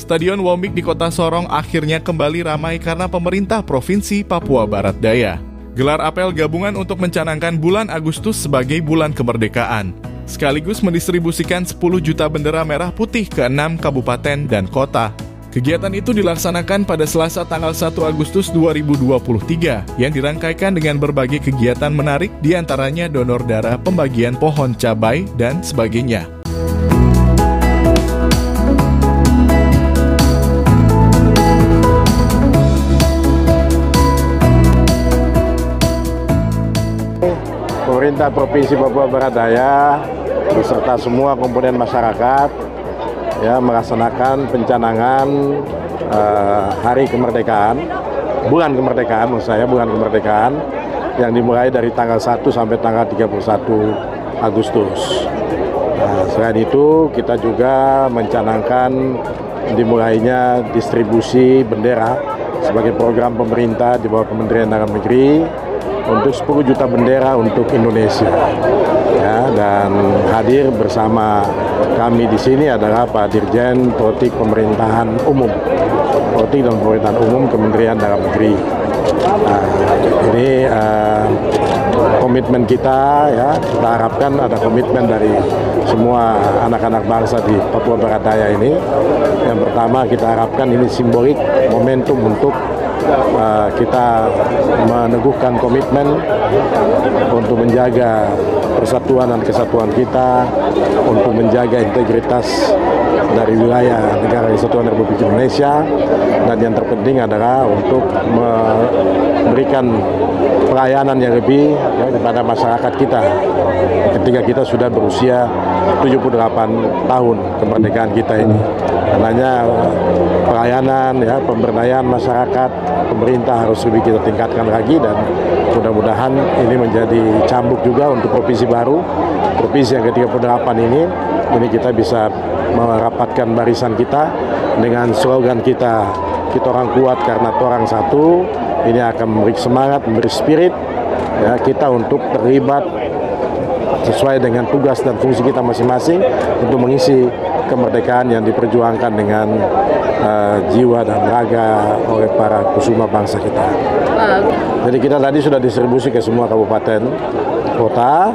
Stadion Womik di Kota Sorong akhirnya kembali ramai karena pemerintah Provinsi Papua Barat Daya gelar apel gabungan untuk mencanangkan bulan Agustus sebagai bulan kemerdekaan, sekaligus mendistribusikan 10 juta bendera merah putih ke 6 kabupaten dan kota. Kegiatan itu dilaksanakan pada Selasa tanggal 1 Agustus 2023 yang dirangkaikan dengan berbagai kegiatan menarik diantaranya donor darah, pembagian pohon cabai, dan sebagainya. Pemerintah Provinsi Papua Barat Daya beserta semua komponen masyarakat melaksanakan pencanangan Hari Kemerdekaan, bulan kemerdekaan maksud saya, bulan kemerdekaan yang dimulai dari tanggal 1 sampai tanggal 31 Agustus. Selain itu kita juga mencanangkan dimulainya distribusi bendera sebagai program pemerintah di bawah Kementerian Dalam Negeri untuk 10 juta bendera untuk Indonesia. Dan hadir bersama kami di sini adalah Pak Dirjen Politik Pemerintahan Umum, Politik dan Pemerintahan Umum Kementerian Dalam Negeri. Ini komitmen kita, kita harapkan ada komitmen dari semua anak-anak bangsa di Papua Barat Daya ini. Yang pertama kita harapkan ini simbolik momentum untuk kita meneguhkan komitmen untuk menjaga persatuan dan kesatuan kita, untuk menjaga integritas dari wilayah negara kesatuan Republik Indonesia, dan yang terpenting adalah untuk memberikan pelayanan yang lebih kepada masyarakat kita ketika kita sudah berusia 78 tahun kemerdekaan kita ini. Karenanya pelayanan, pemberdayaan masyarakat, pemerintah harus lebih kita tingkatkan lagi, dan mudah-mudahan ini menjadi cambuk juga untuk provinsi baru, provinsi yang ke-38 ini kita bisa merapatkan barisan kita dengan slogan kita orang kuat karena orang satu. Ini akan memberi semangat, memberi spirit kita untuk terlibat sesuai dengan tugas dan fungsi kita masing-masing untuk mengisi kemerdekaan yang diperjuangkan dengan jiwa dan raga oleh para kusuma bangsa kita. Jadi kita tadi sudah distribusi ke semua kabupaten kota,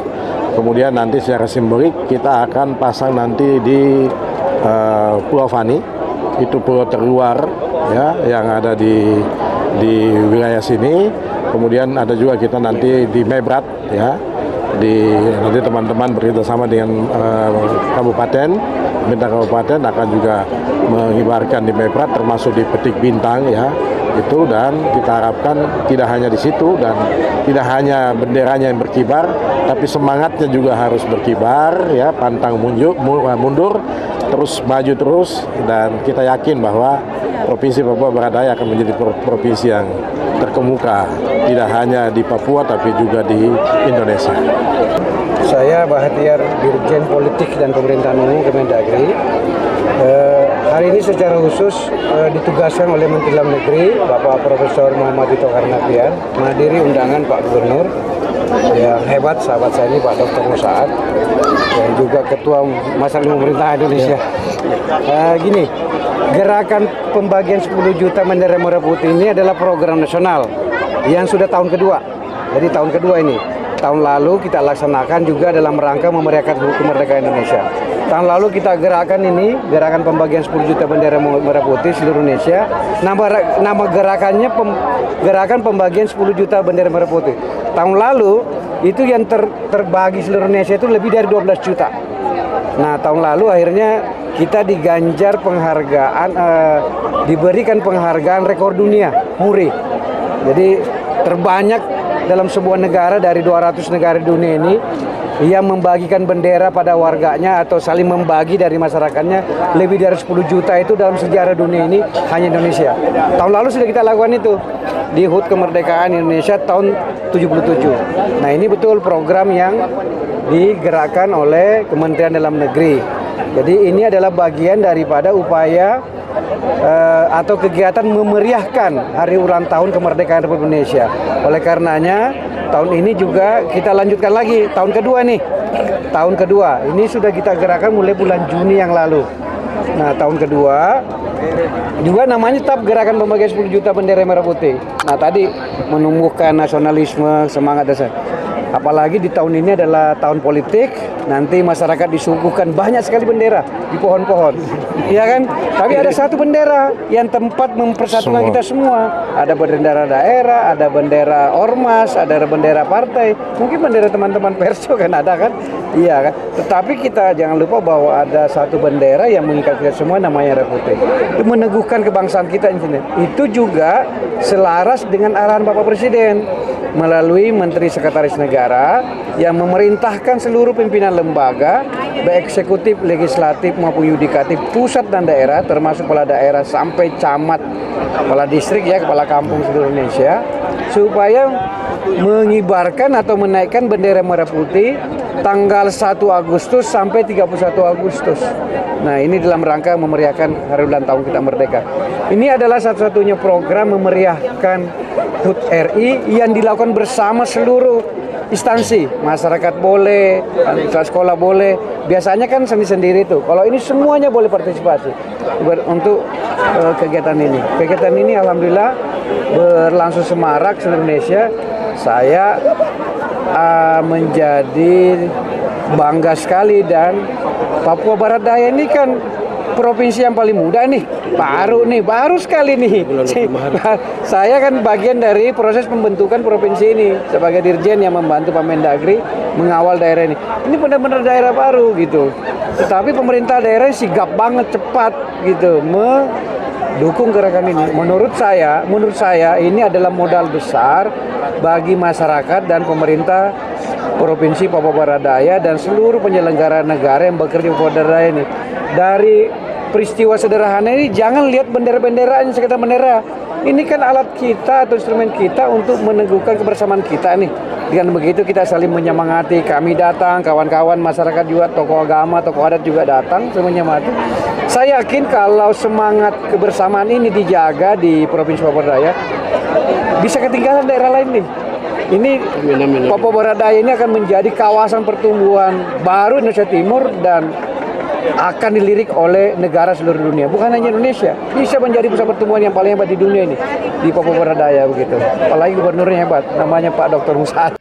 kemudian nanti secara simbolik kita akan pasang nanti di Pulau Fani, itu pulau terluar yang ada di wilayah sini. Kemudian ada juga kita nanti di Mebrat, nanti teman-teman bekerjasama dengan kabupaten, pemerintah kabupaten akan juga mengibarkan di Mebrat, termasuk di Petik Bintang itu, dan kita harapkan tidak hanya di situ dan tidak hanya benderanya yang berkibar, tapi semangatnya juga harus berkibar, pantang mundur, terus maju terus, dan kita yakin bahwa Provinsi Papua Barat Daya akan menjadi provinsi yang terkemuka, tidak hanya di Papua tapi juga di Indonesia. Saya Bahtiar, Dirjen Politik dan Pemerintahan Umum Kemendagri. Hari ini secara khusus ditugaskan oleh Menteri Dalam Negeri Bapak Profesor Muhammad Tito Karnavian menghadiri undangan Pak Gubernur yang hebat, sahabat saya ini Pak Dr. Musaad, yang juga Ketua Masyarakat Pemerintahan Indonesia. Gini, gerakan pembagian 10 juta bendera merah putih ini adalah program nasional yang sudah tahun kedua. Jadi tahun kedua ini. Tahun lalu kita laksanakan juga dalam rangka memeriahkan kemerdekaan Indonesia. Tahun lalu kita gerakan ini, gerakan pembagian 10 juta bendera merah putih seluruh Indonesia. Nama gerakannya gerakan pembagian 10 juta bendera merah putih. Tahun lalu itu yang terbagi seluruh Indonesia itu lebih dari 12 juta. Nah, tahun lalu akhirnya kita diganjar penghargaan, diberikan penghargaan rekor dunia, MURI. Jadi terbanyak dalam sebuah negara dari 200 negara di dunia ini yang membagikan bendera pada warganya atau saling membagi dari masyarakatnya lebih dari 10 juta itu dalam sejarah dunia ini hanya Indonesia. Tahun lalu sudah kita lakukan itu di HUT Kemerdekaan Indonesia tahun 77. Nah, ini betul program yang digerakkan oleh Kementerian Dalam Negeri. Jadi ini adalah bagian daripada upaya atau kegiatan memeriahkan hari ulang tahun kemerdekaan Republik Indonesia. Oleh karenanya tahun ini juga kita lanjutkan lagi, tahun kedua nih. Tahun kedua ini sudah kita gerakan mulai bulan Juni yang lalu. Nah, tahun kedua juga namanya tetap Gerakan Pembagian 10 Juta Bendera Merah Putih. Nah, tadi menumbuhkan nasionalisme, semangat dasar. Apalagi di tahun ini adalah tahun politik, nanti masyarakat disuguhkan banyak sekali bendera di pohon-pohon. Iya kan? Tapi ada satu bendera yang tempat mempersatukan kita semua. Ada bendera daerah, ada bendera ormas, ada bendera partai. Mungkin bendera teman-teman Perso kan ada kan? Iya kan? Tetapi kita jangan lupa bahwa ada satu bendera yang mengikat kita semua, namanya Merah Putih. Itu meneguhkan kebangsaan kita ini. Itu juga selaras dengan arahan Bapak Presiden melalui Menteri Sekretaris Negara yang memerintahkan seluruh pimpinan lembaga, baik eksekutif, legislatif maupun yudikatif, pusat dan daerah, termasuk kepala daerah sampai camat, kepala distrik ya, kepala kampung seluruh Indonesia, supaya mengibarkan atau menaikkan bendera merah putih tanggal 1 Agustus sampai 31 Agustus. Nah, ini dalam rangka memeriahkan hari ulang tahun kita merdeka. Ini adalah satu-satunya program memeriahkan HUT RI yang dilakukan bersama seluruh instansi. Masyarakat boleh, sekolah boleh. Biasanya kan sendiri-sendiri tuh. Kalau ini semuanya boleh partisipasi untuk kegiatan ini. Kegiatan ini alhamdulillah berlangsung semarak seluruh Indonesia. Saya menjadi bangga sekali, dan Papua Barat Daya ini kan provinsi yang paling muda nih, baru sekali nih. Saya kan bagian dari proses pembentukan provinsi ini sebagai dirjen yang membantu Pak Mendagri mengawal daerah ini. Ini benar-benar daerah baru gitu. Tetapi pemerintah daerah sigap banget, cepat gitu mendukung gerakan ini. Menurut saya ini adalah modal besar bagi masyarakat dan pemerintah Provinsi Papua Barat Daya dan seluruh penyelenggara negara yang bekerja di Papua Barat Daya ini. Dari peristiwa sederhana ini jangan lihat bendera-bendera hanya sekedar bendera. Ini kan alat kita atau instrumen kita untuk meneguhkan kebersamaan kita nih. Dengan begitu kita saling menyemangati. Kami datang, kawan-kawan masyarakat juga, tokoh agama, tokoh adat juga datang, semuanya mati. Saya yakin kalau semangat kebersamaan ini dijaga di Provinsi Papua Barat Daya, bisa ketinggalan daerah lain nih. Ini Papua Barat Daya ini akan menjadi kawasan pertumbuhan baru Indonesia Timur dan akan dilirik oleh negara seluruh dunia, bukan hanya Indonesia. Bisa menjadi pusat pertumbuhan yang paling hebat di dunia ini di Papua Barat Daya begitu. Apalagi gubernurnya hebat, namanya Pak Dr. Musa.